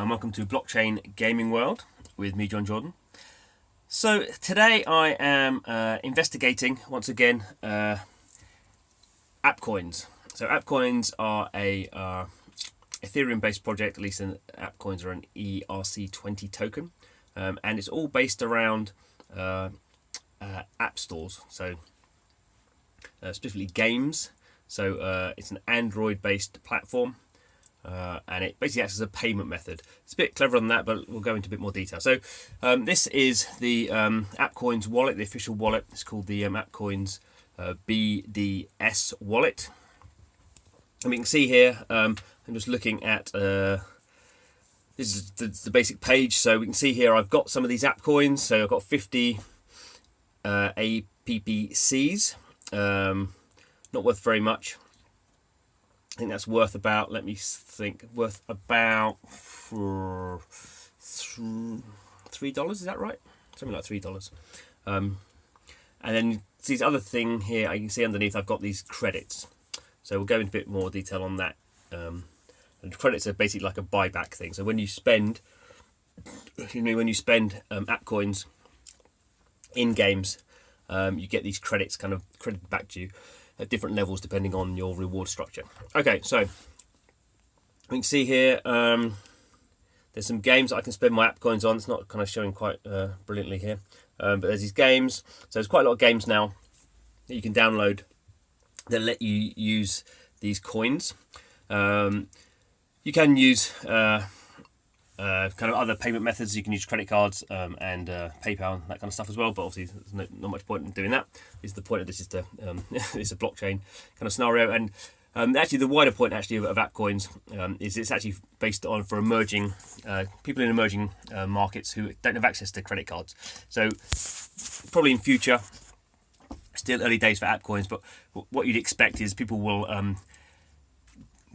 and welcome to Blockchain Gaming World with me, John Jordan. So today I am investigating once again AppCoins. So AppCoins are a Ethereum-based project. At least AppCoins are an ERC20 token, and it's all based around app stores. So specifically games. So it's an Android-based platform. And it basically acts as a payment method. It's a bit cleverer than that, but we'll go into a bit more detail. So this is the AppCoins wallet, the official wallet. It's called the AppCoins BDS wallet. And we can see here, I'm just looking at, this is the basic page. So we can see here I've got some of these AppCoins. So I've got 50 APPCs, not worth very much. I think that's worth about, let me think, worth about $3, is that right? Something like $3. And then this other thing here, you can see underneath I've got these credits. So we'll go into a bit more detail on that. And credits are basically like a buyback thing. So when you spend, AppCoins in games, you get these credits kind of credited back to you at different levels depending on your reward structure. Okay, so we can see here there's some games that I can spend my AppCoins on. It's not kind of showing quite brilliantly here, but there's these games. So there's quite a lot of games now that you can download that let you use these coins. You can use kind of other payment methods. You can use credit cards and PayPal and that kind of stuff as well, but obviously there's not much point in doing that. The point of this is to it's a blockchain kind of scenario, and actually the wider point actually of AppCoins is it's actually based on for emerging people in emerging markets who don't have access to credit cards. So probably in future, still early days for AppCoins, but what you'd expect is people will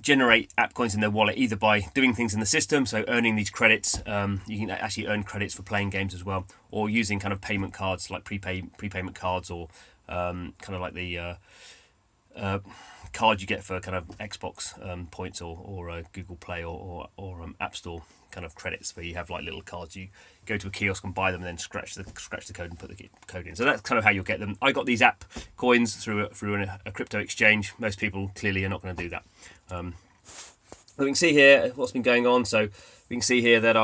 generate AppCoins in their wallet either by doing things in the system, so earning these credits. You can actually earn credits for playing games as well, or using kind of payment cards like prepayment cards, or kind of like the card you get for kind of Xbox points, or Google Play, or App Store kind of credits, where you have like little cards. You go to a kiosk and buy them, and then scratch the code and put the code in. So that's kind of how you'll get them. I got these AppCoins through a crypto exchange. Most people clearly are not going to do that. We can see here what's been going on. So we can see here that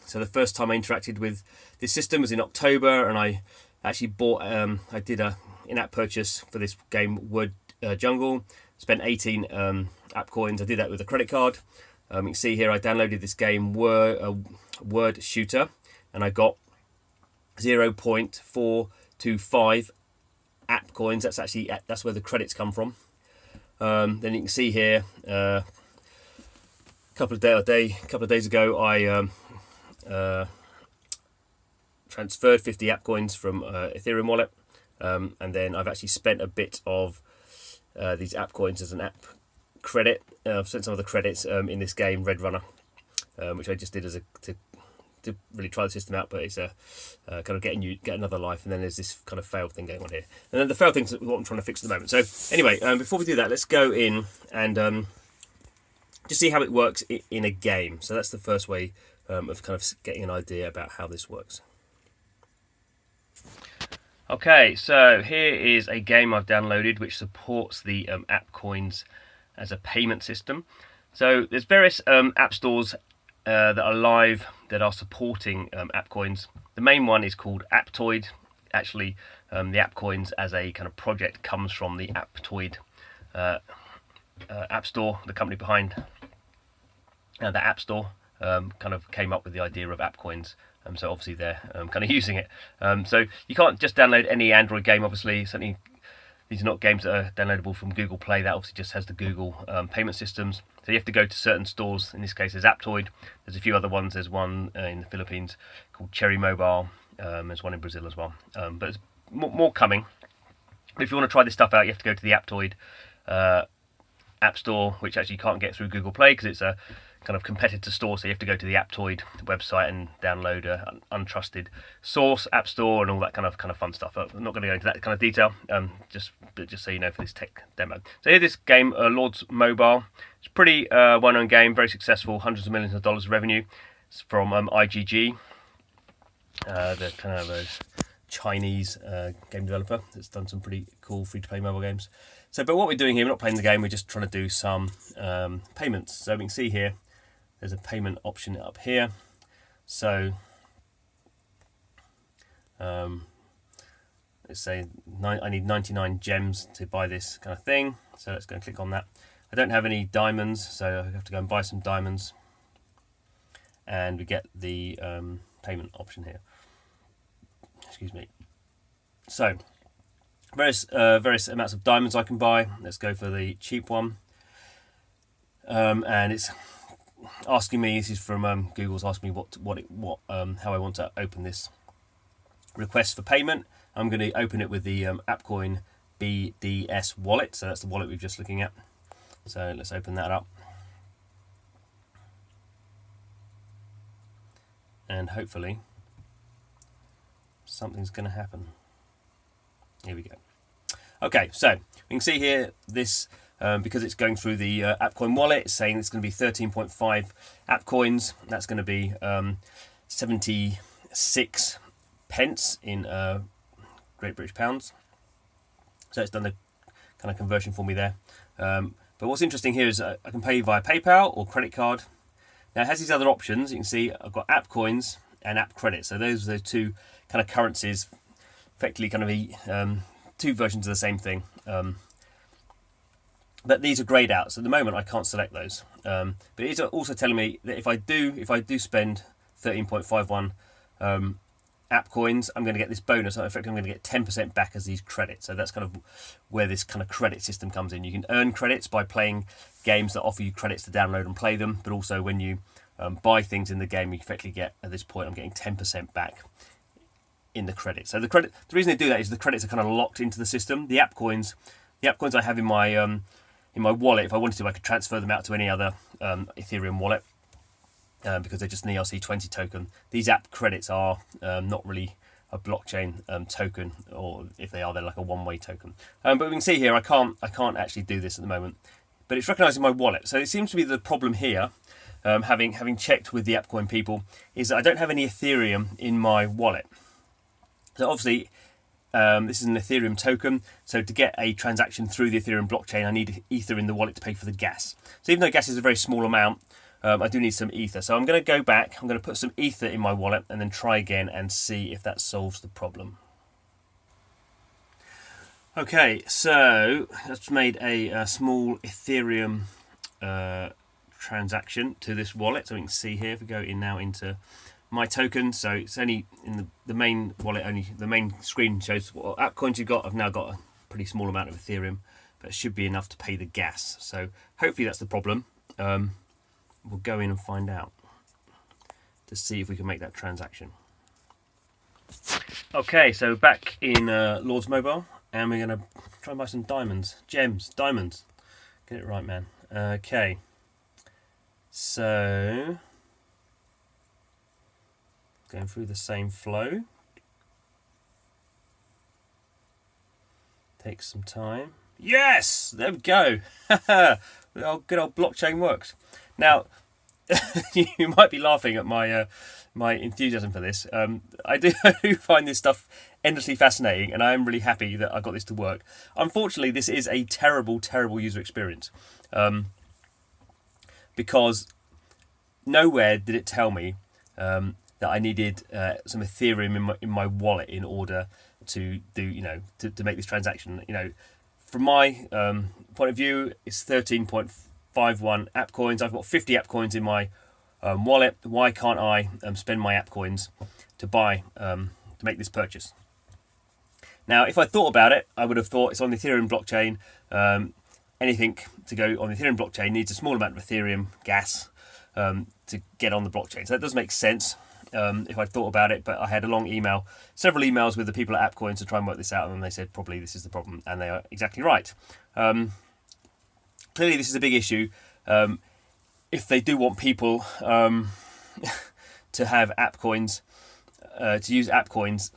so the first time I interacted with this system was in October, and I actually bought, I did a in-app purchase for this game, Word Jungle. Spent 18 AppCoins. I did that with a credit card. You can see here I downloaded this game, Word Shooter, and I got 0.425 AppCoins. That's where the credits come from. Then you can see here, a couple of days ago, I transferred 50 AppCoins from Ethereum wallet, and then I've actually spent a bit of these AppCoins as an app credit. I've spent some of the credits in this game, Red Runner, which I just did to really try the system out, but it's kind of get another life. And then there's this kind of fail thing going on here, and then the fail thing's what I'm trying to fix at the moment. So anyway, before we do that, let's go in and just see how it works in a game. So that's the first way of kind of getting an idea about how this works. Okay, so here is a game I've downloaded which supports the AppCoins as a payment system. So there's various app stores that are live that are supporting AppCoins. The main one is called Aptoid. Actually, the AppCoins as a kind of project comes from the Aptoid App Store. The company behind the App Store kind of came up with the idea of AppCoins. So obviously they're kind of using it. So you can't just download any Android game, obviously. Certainly these are not games that are downloadable from Google Play. That obviously just has the Google payment systems. So you have to go to certain stores. In this case, there's Aptoid. There's a few other ones. There's one in the Philippines called Cherry Mobile. There's one in Brazil as well. But there's more coming. If you want to try this stuff out, you have to go to the Aptoid App Store, which actually you can't get through Google Play because it's a kind of competitor store, so you have to go to the Aptoid website and download an untrusted source, app store, and all that kind of fun stuff. I'm not going to go into that kind of detail, just so you know, for this tech demo. So here, this game, Lords Mobile, it's a pretty well-known game, very successful, hundreds of millions of dollars of revenue. It's from IGG, the kind of a Chinese game developer that's done some pretty cool free-to-play mobile games. So, but what we're doing here, we're not playing the game, we're just trying to do some payments. So we can see here, there's a payment option up here. So let's say I need 99 gems to buy this kind of thing. So let's go and click on that. I don't have any diamonds, so I have to go and buy some diamonds. And we get the payment option here. Excuse me. So various amounts of diamonds I can buy. Let's go for the cheap one. And it's asking me. This is from Google's asking me how I want to open this request for payment. I'm going to open it with the AppCoin BDS wallet. So that's the wallet we've just looking at. So let's open that up. And hopefully something's going to happen. Here we go. Okay, so we can see here this, because it's going through the AppCoin wallet, it's saying it's going to be 13.5 AppCoins. That's going to be 76 pence in Great British pounds. So it's done the kind of conversion for me there. But what's interesting here is I can pay via PayPal or credit card. Now it has these other options. You can see I've got AppCoins and App Credit. So those are the two kind of currencies, effectively kind of two versions of the same thing. But these are grayed out. So at the moment I can't select those. But it's also telling me that if I do spend 13.51 AppCoins, I'm going to get this bonus. In fact, I'm going to get 10% back as these credits. So that's kind of where this kind of credit system comes in. You can earn credits by playing games that offer you credits to download and play them, but also when you buy things in the game, you effectively get, at this point, I'm getting 10% back in the credit. So the reason they do that is the credits are kind of locked into the system. The AppCoins I have in my wallet, if I wanted to, I could transfer them out to any other Ethereum wallet. Because they're just an ERC20 token. These app credits are not really a blockchain token, or if they are, they're like a one-way token. But we can see here I can't actually do this at the moment. But it's recognising my wallet. So it seems to be the problem here, having checked with the AppCoin people, is that I don't have any Ethereum in my wallet. So obviously, this is an Ethereum token. So to get a transaction through the Ethereum blockchain, I need Ether in the wallet to pay for the gas. So even though gas is a very small amount, I do need some Ether. So I'm going to go back, I'm going to put some Ether in my wallet and then try again and see if that solves the problem. Okay, so I've made a small Ethereum transaction to this wallet. So we can see here, if we go in now into my token, so it's only in the main wallet, only the main screen shows what AppCoins you've got. I've now got a pretty small amount of Ethereum, but it should be enough to pay the gas. So hopefully that's the problem. We'll go in and find out to see if we can make that transaction. Okay, so back in Lords Mobile, and we're going to try and buy some diamonds. Diamonds. Get it right, man. Okay. So, going through the same flow. Takes some time. Yes! There we go. Good old blockchain works. Now, you might be laughing at my my enthusiasm for this. I do find this stuff endlessly fascinating, and I am really happy that I got this to work. Unfortunately, this is a terrible, terrible user experience, because nowhere did it tell me that I needed some Ethereum in my wallet in order to do to make this transaction. From my point of view, it's 13.51 AppCoins. I've got 50 AppCoins in my wallet. Why can't I spend my AppCoins to make this purchase? Now, if I thought about it, I would have thought it's on the Ethereum blockchain. Anything to go on the Ethereum blockchain needs a small amount of Ethereum gas to get on the blockchain. So that does make sense if I thought about it, but I had a long email, several emails with the people at AppCoins to try and work this out, and they said probably this is the problem, and they are exactly right. Clearly this is a big issue. if they do want people to have AppCoins, to use AppCoins,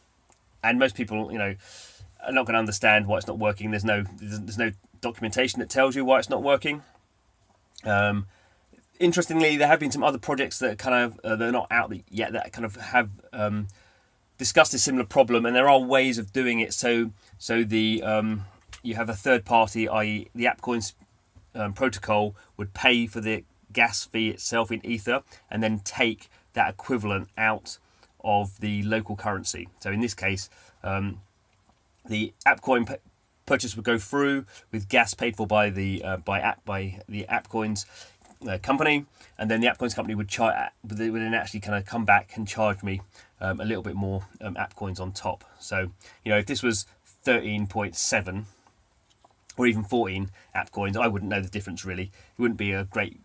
and most people, are not going to understand why it's not working. There's no documentation that tells you why it's not working. Interestingly, there have been some other projects that kind of they're not out yet that kind of have discussed a similar problem, and there are ways of doing it. So the you have a third party, i.e., the AppCoins protocol would pay for the gas fee itself in Ether, and then take that equivalent out of the local currency. So in this case, the AppCoin purchase would go through with gas paid for by the AppCoins company, and then the AppCoins company would then actually kind of come back and charge me a little bit more AppCoins on top. So if this was 13.7 or even 14 AppCoins, I wouldn't know the difference really. It wouldn't be a great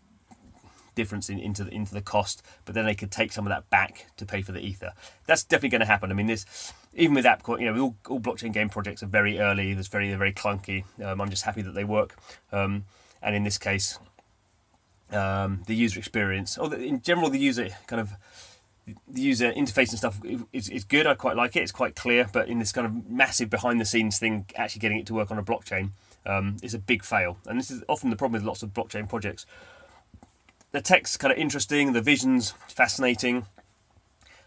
difference into the cost, but then they could take some of that back to pay for the Ether. That's definitely going to happen. I mean, this, even with AppCoin, all blockchain game projects are very early. They're very clunky. I'm just happy that they work. And in this case, the user experience, or in general, the user interface and stuff is good. I quite like it. It's quite clear, but in this kind of massive behind the scenes thing, actually getting it to work on a blockchain is a big fail. And this is often the problem with lots of blockchain projects. The tech's kind of interesting, the vision's fascinating.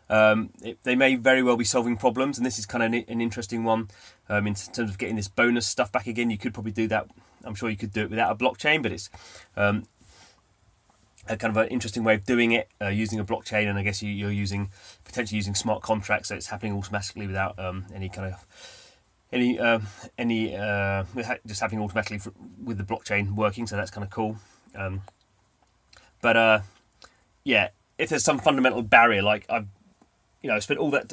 They may very well be solving problems, and this is kind of an interesting one in terms of getting this bonus stuff back again. You could probably do that. I'm sure you could do it without a blockchain, but it's a kind of an interesting way of doing it using a blockchain, and I guess you're potentially using smart contracts, so it's happening automatically without just happening automatically with the blockchain working. So that's kind of cool. But if there's some fundamental barrier, like I've spent all that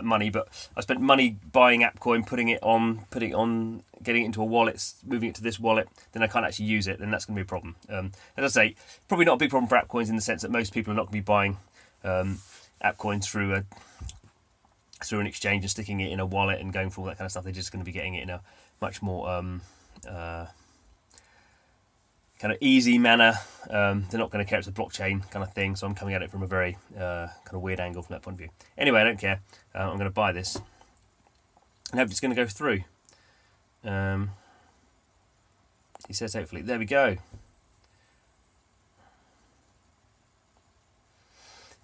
money, but I spent money buying AppCoin, putting it on, getting it into a wallet, moving it to this wallet, then I can't actually use it, then that's going to be a problem. As I say, probably not a big problem for AppCoins in the sense that most people are not going to be buying AppCoins through an exchange and sticking it in a wallet and going for all that kind of stuff. They're just going to be getting it in a much more kind of easy manner. They're not going to care it's a blockchain kind of thing, so I'm coming at it from a very kind of weird angle from that point of view. Anyway, I don't care. I'm going to buy this and hope it's going to go through. He says hopefully. There we go.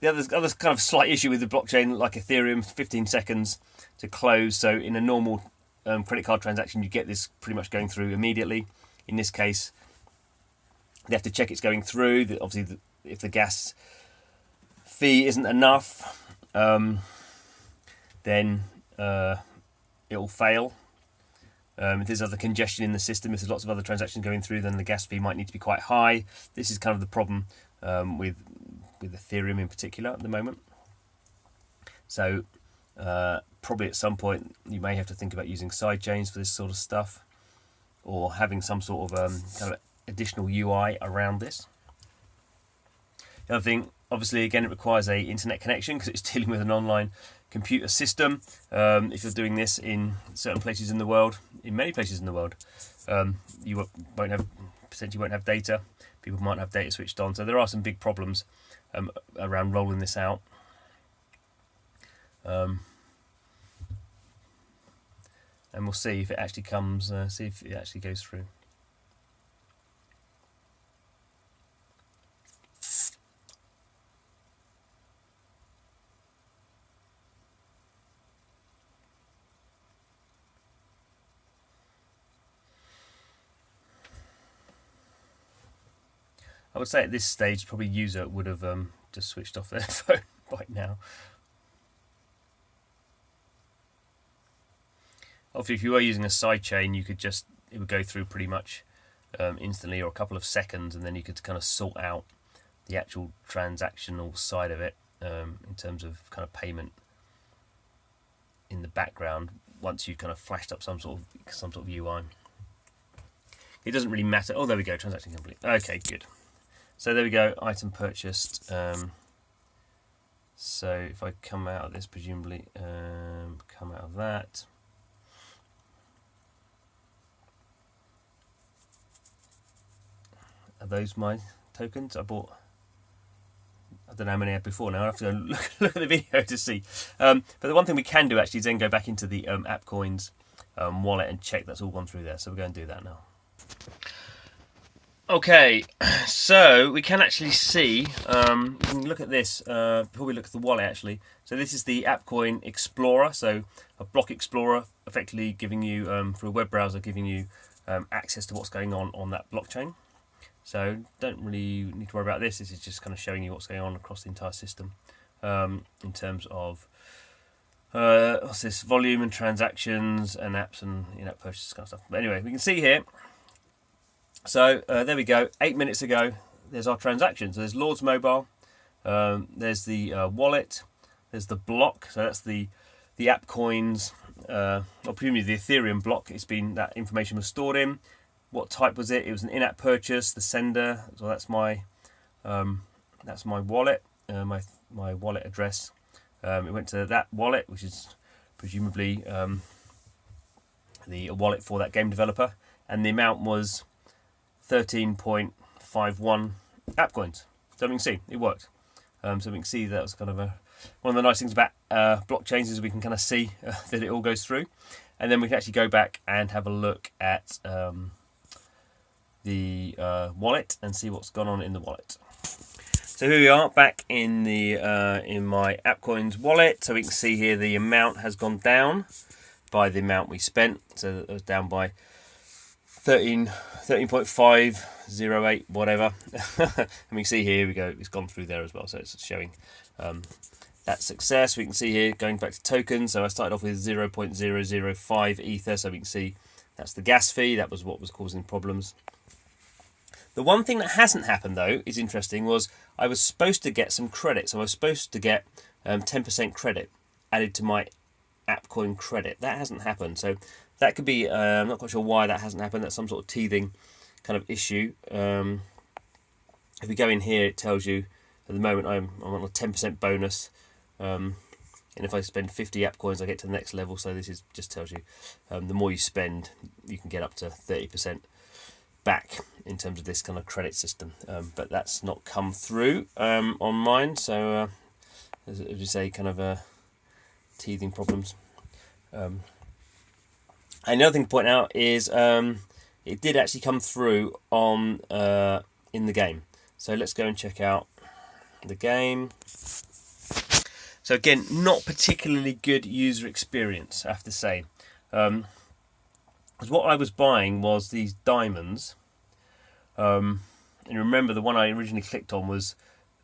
The other kind of slight issue with the blockchain, like Ethereum, 15 seconds to close. So in a normal credit card transaction, you get this pretty much going through immediately. In this case, they have to check it's going through. Obviously, if the gas fee isn't enough, then it will fail. If there's other congestion in the system, if there's lots of other transactions going through, then the gas fee might need to be quite high. This is kind of the problem with Ethereum in particular at the moment. So probably at some point you may have to think about using sidechains for this sort of stuff, or having some sort of kind of additional UI around this. The other thing, obviously, again, it requires a internet connection because it's dealing with an online computer system. If you're doing this in certain places in the world, in many places in the world, you potentially won't have data. People might have data switched on. So there are some big problems around rolling this out. And we'll see if it actually comes. See if it actually goes through. I would say at this stage, probably user would have just switched off their phone by now. Obviously, if you were using a sidechain, it would go through pretty much instantly, or a couple of seconds, and then you could kind of sort out the actual transactional side of it in terms of kind of payment in the background once you kind of flashed up some sort of UI. It doesn't really matter. Oh, there we go, transaction complete. Okay, good. So there we go, item purchased. So if I come out of this, presumably come out of that. Are those my tokens? I bought, I don't know how many I had before now. I have to go look at the video to see. But the one thing we can do actually is then go back into the AppCoins wallet and check that's all gone through there. So we're going to do that now. Okay, so we can actually see, we can look at this before we look at the wallet actually. So this is the AppCoin Explorer, so a block explorer, effectively giving you, through a web browser, giving you access to what's going on that blockchain. So don't really need to worry about this. This is just kind of showing you what's going on across the entire system in terms of what's this, volume and transactions and apps and in-app purchases kind of stuff. But anyway, we can see here. So there we go. 8 minutes ago, there's our transactions. So there's Lord's Mobile. There's the wallet. There's the block. So that's the AppCoins, or presumably the Ethereum block. It's been, that information was stored in. What type was it? It was an in-app purchase. The sender. So that's my wallet. My wallet address. It went to that wallet, which is presumably the wallet for that game developer, and the amount was 13.51 AppCoins. So we can see it worked. So we can see that was kind of one of the nice things about blockchains is we can kind of see that it all goes through, and then we can actually go back and have a look at the wallet and see what's gone on in the wallet. So here we are back in the in my AppCoins wallet. So we can see here the amount has gone down by the amount we spent. So it was down by 13.508 whatever. And we can see here we go, it's gone through there as well, so it's showing that success. We can see here going back to tokens, so I started off with 0.005 ether, so we can see that's the gas fee. That was what was causing problems. The one thing that hasn't happened though is interesting, was I was supposed to get some credit. So I was supposed to get 10% credit added to my AppCoin credit. That hasn't happened, so that could be, I'm not quite sure why that hasn't happened. That's some sort of teething kind of issue. If we go in here, it tells you at the moment I'm on a 10% bonus. And if I spend 50 AppCoins, I get to the next level. So this is just tells you the more you spend, you can get up to 30% back in terms of this kind of credit system. But that's not come through on mine. So as you say, kind of teething problems. And the other thing to point out is it did actually come through on in the game. So let's go and check out the game. So again, not particularly good user experience, I have to say. Because what I was buying was these diamonds. And remember, the one I originally clicked on was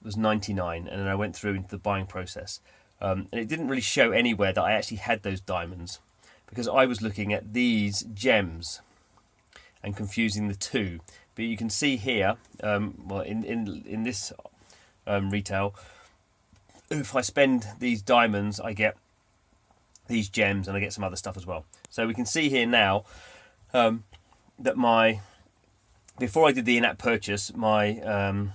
99, and then I went through into the buying process. And it didn't really show anywhere that I actually had those diamonds, because I was looking at these gems and confusing the two. But you can see here, well, in this retail, if I spend these diamonds, I get these gems and I get some other stuff as well. So we can see here now that before I did the in-app purchase, my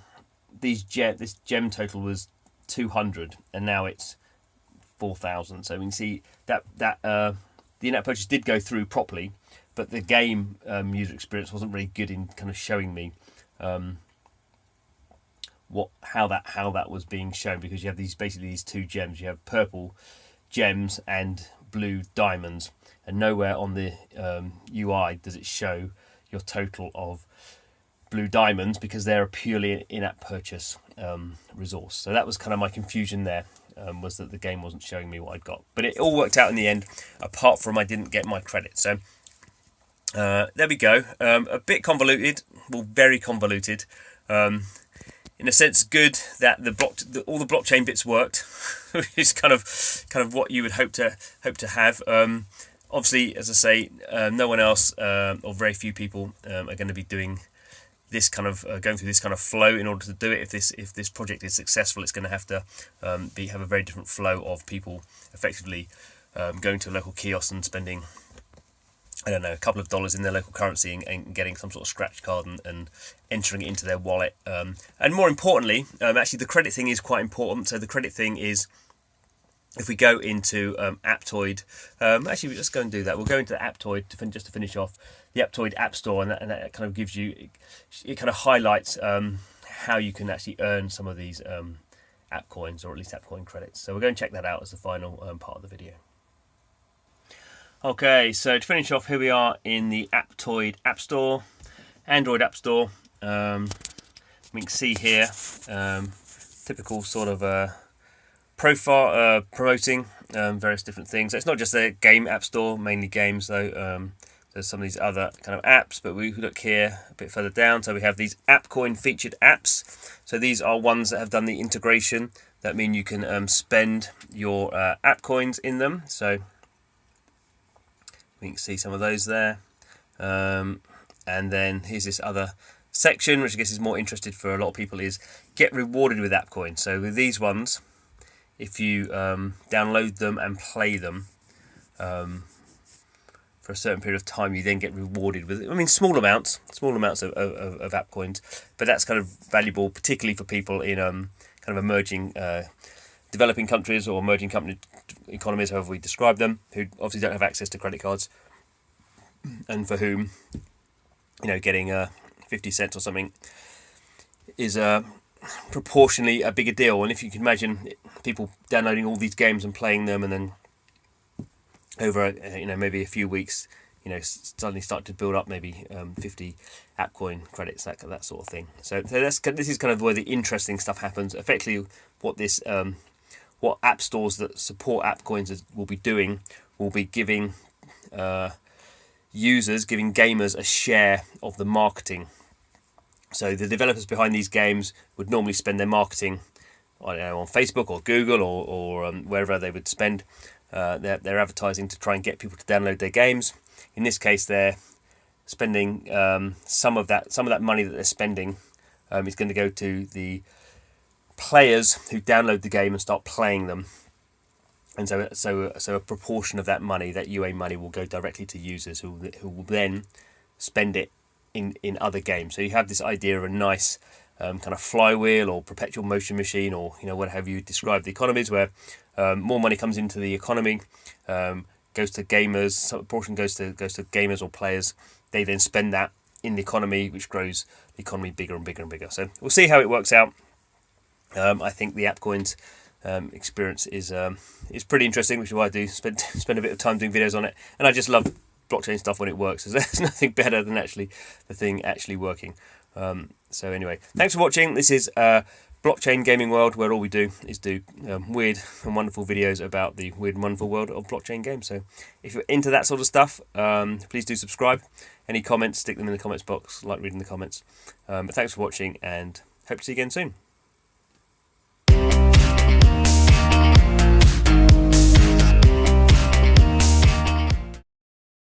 this gem total was 200, and now it's 4,000. So we can see that the in-app purchase did go through properly, but the game user experience wasn't really good in kind of showing me how that was being shown, because you have basically these two gems. You have purple gems and blue diamonds, and nowhere on the UI does it show your total of blue diamonds, because they're a purely in-app purchase resource. So that was kind of my confusion there, was that the game wasn't showing me what I'd got. But it all worked out in the end, apart from I didn't get my credit. So there we go. A bit convoluted, well, very convoluted. In a sense, good that all the blockchain bits worked, which is kind of what you would hope to have. Obviously, as I say, no one else or very few people are going to be doing this kind of going through this kind of flow in order to do it. If this project is successful, it's going to have to have a very different flow of people effectively going to a local kiosk and spending, I don't know, a couple of dollars in their local currency and getting some sort of scratch card and entering it into their wallet. And more importantly, actually the credit thing is quite important. So the credit thing is if we go into Aptoid, actually let's go and do that. We'll go into the Aptoid just to finish off the Aptoid App Store, and that kind of gives you, it kind of highlights how you can actually earn some of these AppCoins, or at least AppCoin credits. So we're going to check that out as the final part of the video. Okay, so to finish off, here we are in the Aptoid App Store, Android App Store. We can see here typical sort of profile promoting various different things. So it's not just a game app store, mainly games though. There's some of these other kind of apps, but we look here a bit further down. So we have these AppCoin featured apps. So these are ones that have done the integration. That mean you can spend your AppCoins in them. So we can see some of those there. And then here's this other section, which I guess is more interested for a lot of people, is get rewarded with AppCoins. So with these ones, if you download them and play them for a certain period of time, you then get rewarded with, I mean, small amounts of AppCoins, but that's kind of valuable, particularly for people in kind of emerging, developing countries or emerging economies, however we describe them, who obviously don't have access to credit cards, and for whom, you know, getting 50 cents or something is proportionally a bigger deal. And if you can imagine people downloading all these games and playing them, and then over maybe a few weeks, suddenly start to build up maybe 50 AppCoin credits, that sort of thing. So this is kind of where the interesting stuff happens. Effectively, what app stores that support AppCoins will be doing will be giving giving gamers a share of the marketing. So the developers behind these games would normally spend their marketing, on Facebook or Google or wherever they would spend their advertising to try and get people to download their games. In this case, they're spending some of that money that they're spending is going to go to the players who download the game and start playing them. And so a proportion of that money, that UA money, will go directly to users who will then spend it in other games. So you have this idea of a nice kind of flywheel or perpetual motion machine, or whatever you describe the economies, where more money comes into the economy, goes to gamers, some portion goes to gamers or players. They then spend that in the economy, which grows the economy bigger and bigger and bigger. So we'll see how it works out. I think the AppCoins experience is pretty interesting, which is why I do spend a bit of time doing videos on it. And I just love blockchain stuff when it works. There's nothing better than the thing actually working. So anyway, thanks for watching. This is Blockchain Gaming World, where all we do is do weird and wonderful videos about the weird and wonderful world of blockchain games. So if you're into that sort of stuff, please do subscribe. Any comments, stick them in the comments box. I like reading the comments. But thanks for watching, and hope to see you again soon.